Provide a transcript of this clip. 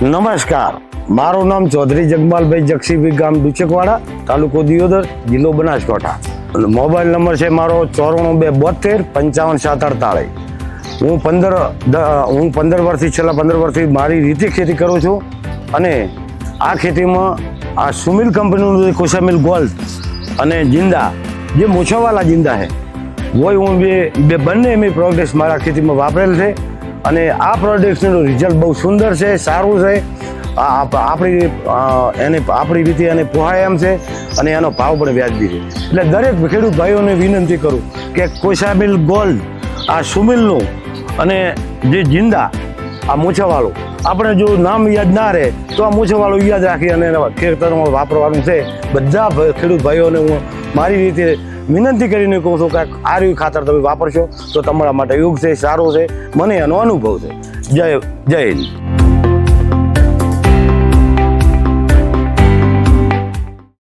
નમસ્કાર, મારું નામ ચૌધરી જગમાલભાઈ જક્ષીભાઈ, ગામ દુચકવાડા, તાલુકો દિયોદર, જિલ્લો બનાસકાંઠા. મોબાઈલ નંબર છે મારો 94 272 55 47. છેલ્લા 15 વર્ષથી મારી રીતે ખેતી કરું છું અને આ ખેતીમાં આ સુમિલ કંપનીનું કોસામિલ ગોલ્ડ અને જિંદા જે મૂછાવાલા જિંદા છે વોય હું બે બંને મેં પ્રોડક્ટ્સ મારા ખેતીમાં વાપરેલ છે અને આ પ્રોડક્ટ્સનું રિઝલ્ટ બહુ સુંદર છે, સારું છે. આપણી રીતે એને પોહાય એમ છે અને એનો ભાવ પણ વ્યાજબી છે. એટલે દરેક ખેડૂત ભાઈઓને વિનંતી કરું કે કોસામિલ ગોલ્ડ, આ સુમિલનું અને જે જિંદા આ મૂછાવાળું, આપણે જો નામ યાદ ના રહે તો આ મૂછાવાળું યાદ રાખી અને ખેતરમાં વાપરવાનું છે. બધા ખેડૂત ભાઈઓને હું મારી રીતે વિનંતી કરીને કહું છું કે આ રહ્યું ખાતર તમે વાપરશો તો તમારા માટે યોગ છે, સારું છે. મને એનો અનુભવ છે. જય હિન્દ.